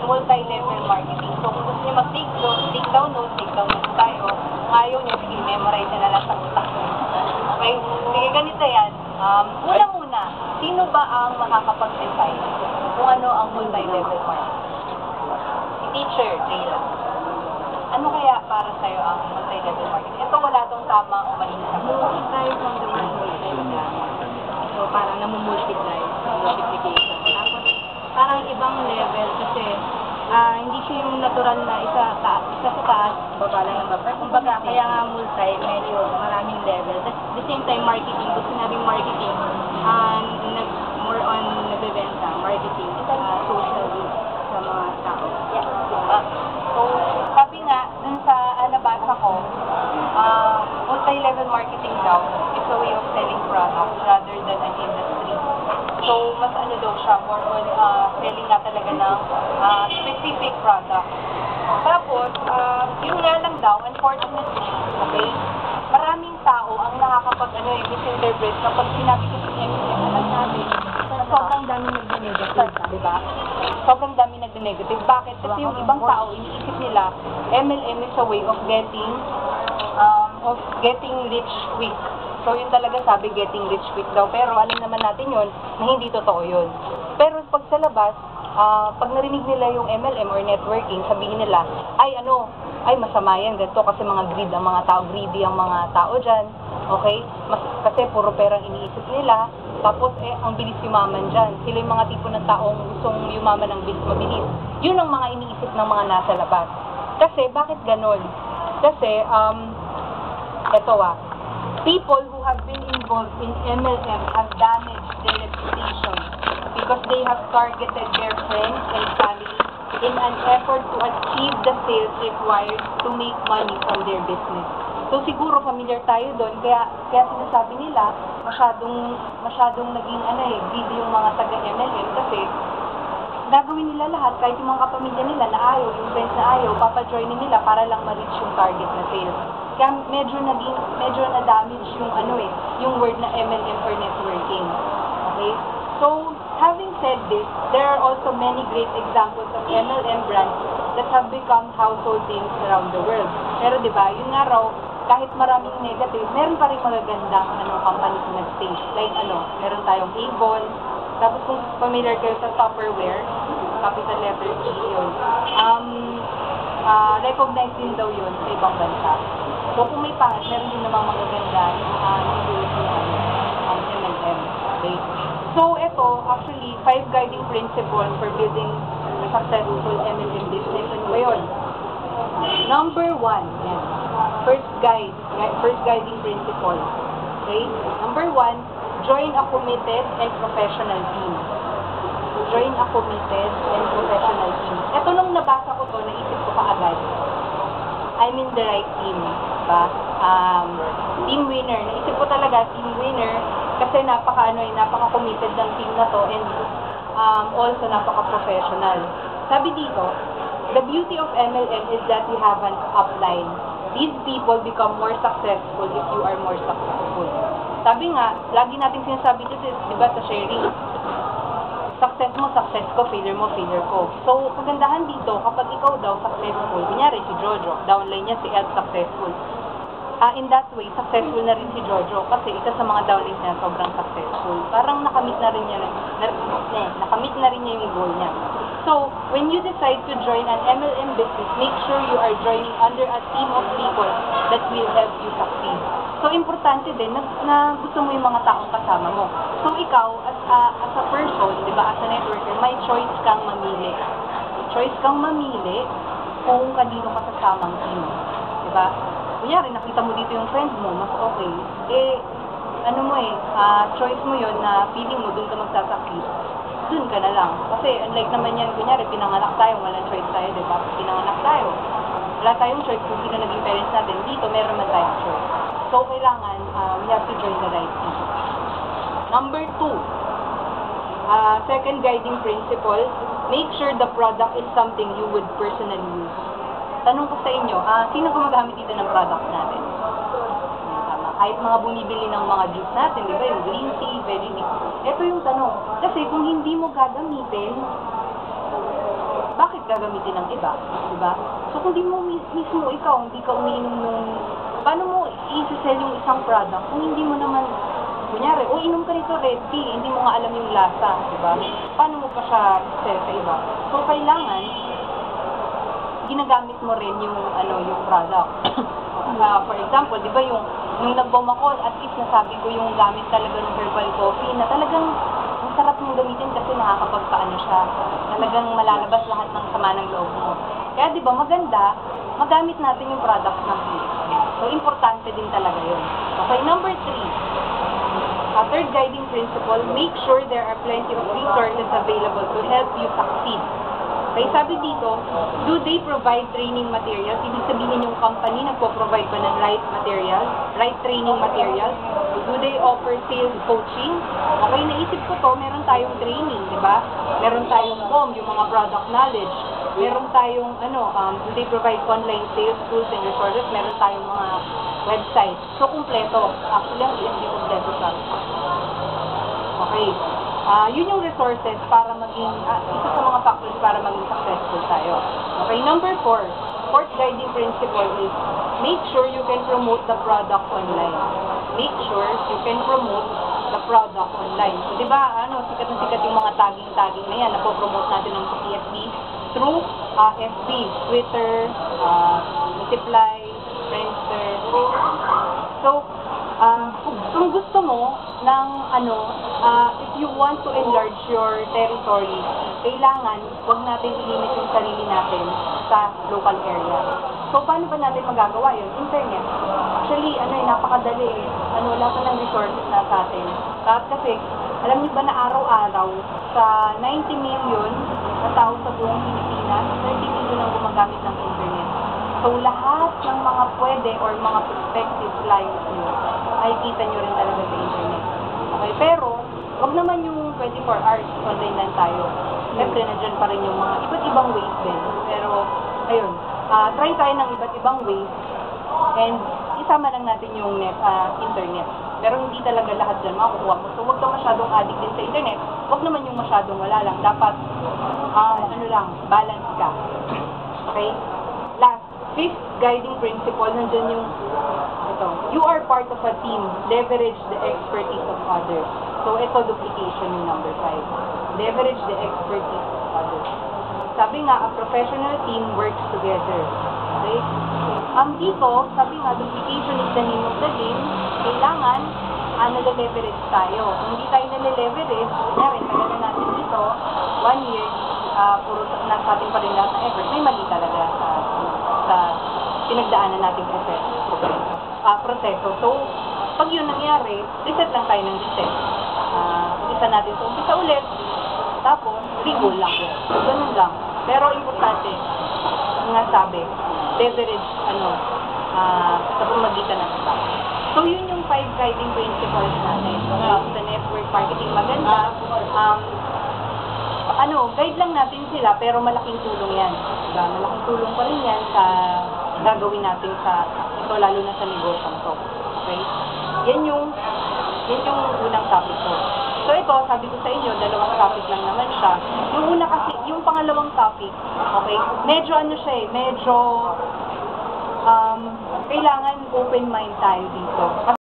multi-level marketing. So, kung gusto niyo take down notes tayo. Kung ayaw niyo, sige, memorize na lang sa utak niyo. Okay? Sige, ganito yan. Una-muna, sino ba ang makakapag-define kung ano ang multi-level marketing? Si Teacher Jayla. Ano kaya para sa'yo ang multi-level marketing? Ito wala tong tama o mali na sagot. Multiply from the word multiply. So, parang namumultiply, multiplication. Tapos, parang ibang level kasi hindi siya yung natural na isa sa taas, baba lang ng baba. Kumbaga, kaya nga multi, medyo maraming level. At the same time, marketing, kung sinabing marketing, more on nagbebenta, marketing, social sa mga tao. Yes, diba? So, sabi nga, dun sa nabasa ko, multi-level marketing daw is a way of selling products rather than an industry. So, mas ano daw siya, more on selling nga talaga ng specific product. Tapos, yun nga lang daw, unfortunately, okay, maraming tao ang misinterpret kapag sinabi ko sa MLM, alam natin, sobrang dami nag-negative, di ba? Sobrang dami nag-negative. Bakit? Kasi yung ibang tao, iniisip nila, MLM is a way of getting rich quick. So, yun talaga sabi, getting rich quick daw. Pero alam naman natin yun, na hindi totoo yun. Pero pag sa labas, pag narinig nila yung MLM or networking, sabihin nila, ay masama yan, ganito, kasi mga greedy ang mga tao dyan, okay? Kasi puro perang iniisip nila, tapos ang bilis yumaman dyan. Sila yung mga tipo ng taong gustong yumaman ng mabilis. Yun ang mga iniisip ng mga nasa labas. Kasi, bakit ganon? Kasi, people who have been involved in MLM have damaged their reputation because they have targeted their friends and family in an effort to achieve the sales required to make money from their business. So siguro familiar tayo doon, kaya sinasabi nila masyadong naging greedy yung mga taga-MLM kasi gagawin nila lahat, kahit yung mga kapamilya nila na ayaw, yung friends na ayaw, papajoinin nila para lang ma-reach yung target na sales. Kaya medyo na-damage yung word na MLM or networking. Okay? So, having said this, there are also many great examples of MLM brands that have become household names around the world. Pero diba, yun nga raw, kahit maraming negative, meron pa rin magagandang companies na nag-stage. Like meron tayong Avon, tapos kung familiar kayo sa Tupperware, capital letter G yun, recognized din daw yun sa ibang bansa. So kung may pangit, meron din namang magaganda ang MLM. Okay? So ito, actually, 5 guiding principles for building a successful MLM business. Ano ba yun? Number 1, yan. First guiding principle. Okay? Number 1, join a committed and professional team. Join a committed and professional team. Ito nung nabasa ko to, naisip ko kaagad. I'm in the right team. Diba? Team winner. Naisip ko talaga, team winner, kasi napaka-committed ng team na to and also napaka-professional. Sabi dito, the beauty of MLM is that you have an upline. These people become more successful if you are more successful. Sabi nga, lagi nating sinasabi dito, diba, sa sharing, success mo, success ko, failure mo, failure ko. So, kagandahan dito, kapag ikaw daw successful, kunyari si Jojo, downline niya si El successful. In that way, successful na rin si Jojo kasi isa sa mga downlines niya sobrang successful. Parang nakamit na rin niya yung goal niya. So, when you decide to join an MLM business, make sure you are joining under a team of people that will help you succeed. So, importante din na gusto mo yung mga taong kasama mo. So, ikaw, as a person, di ba, as a networker, may choice kang mamili. Choice kang mamili kung kanino ka sasamang team. Di ba? Kunyari, nakita mo dito yung friend mo, mas okay. Choice mo yon na feeling mo, dun ka magsasucceed. Dun ka na lang. Kasi, unlike naman yan, kunyari, pinanganak tayo, walang choice tayo, di ba? Pinanganak tayo. Wala tayong choice kung sino naging parents natin. Dito, meron man tayong choice. So, kailangan, we have to join the right team. Number 2, second guiding principle, make sure the product is something you would personally use. Tanong ko sa inyo, sino gumagamit dito ng product natin? Tama. Kahit mga bumibili ng mga juice natin, di ba? Yung green tea, veggie tea. Ito yung tanong. Kasi kung hindi mo gagamitin, bakit gagamitin ng iba, di ba? So kung di mo mismo ikaw, hindi ka umiinom nung, paano mo i-sell yung isang product kung hindi mo naman, kunyari, inom ka nito red tea, hindi mo nga alam yung lasa, di ba? Paano mo pa siya sell sa iba? So kailangan, ginagamit mo rin yung, yung product. For example, di ba nung nag-bomb ako, at least nasabi ko yung gamit talaga ng herbal coffee na talagang ang sarap mong gamitin kasi nakakapagpaano siya. Talagang malalabas lahat ng sama ng loob mo. Kaya di ba maganda, magamit natin yung products ng PSB. So, importante din talaga yun. Okay, number 3. Third guiding principle, make sure there are plenty of resources available to help you succeed. Okay, sabi dito, do they provide training materials? Ibig sabihin yung company nagpo-provide ba ng right materials, right training materials? Do they offer sales coaching? Okay, naisip ko to, meron tayong training, di ba? Meron tayong BOM, yung mga product knowledge. Meron tayong, do they provide online sales tools and resources? Meron tayong mga website. So, kumpleto. Actually, ang PSB kumpleto siya. Okay. Yun yung resources para maging, isa sa mga factors para maging successful tayo. Okay, number 4. Fourth guiding principle is, make sure you can promote the product online. Make sure you can promote the product online. So, di ba, sikat na sikat yung mga tagging na yan, napopromote natin ng PSB through FB, Twitter, Multiply, Friendster. So, kung gusto mo ng if you want to enlarge your territory, kailangan huwag natin i-limit yung sarili natin sa local area. So, paano ba natin magagawa yun? Internet. Actually, napakadali eh. Wala pa ng resources na sa atin. Kasi, alam niyo ba na araw-araw, sa 90 million na tao sa buong Pilipinas, 30 million ang gumagamit ng internet. So, lahat ng mga pwede or mga prospective clients nyo, ay kita nyo rin talaga sa internet. Okay, pero, wag naman yung 24 hours, online lang tayo. Siyempre, nandyan pa rin yung mga iba't ibang ways din. Pero, ayun, try tayo ng iba't ibang ways, and isama lang natin yung internet. Pero hindi talaga lahat dyan makukuha mo. So, wag ka masyadong addict din sa internet. Wag naman yung masyadong wala lang. Dapat, balance ka. Okay? Last, fifth guiding principle, nandyan yung, you are part of a team. Leverage the expertise of others. So, ito, duplication yung number 5. Leverage the expertise of others. Sabi nga, a professional team works together. Okay? Dito, sabi nga, duplication is the name of the game. Kailangan, nale-leverage tayo. Kung hindi tayo nale-leverage, kunyari, tagal na natin dito, 1 year, puro nasa atin pa rin lahat ng effort. May mali talaga sa pinagdaanan nating proseso. So, pag yun nangyari, reset lang tayo ng reset. Umpisa natin sa umpisa ulit, tapos, re-goal lang yun. Ganun lang. Pero, importante, nga sabi, leverage, sa pamagitan ng staff. So, yun yung 5 guiding principles natin. Sa network marketing, maganda. Guide lang natin sila, pero malaking tulong yan. Diba? Malaking tulong pa rin yan sa gagawin natin ito, lalo na sa negosyo to. Okay? Yan yung unang topic ko. So, ito, sabi ko sa inyo, 2 topic lang naman siya. Yung una kasi, yung pangalawang topic, okay, medyo kailangan open mind tayo dito.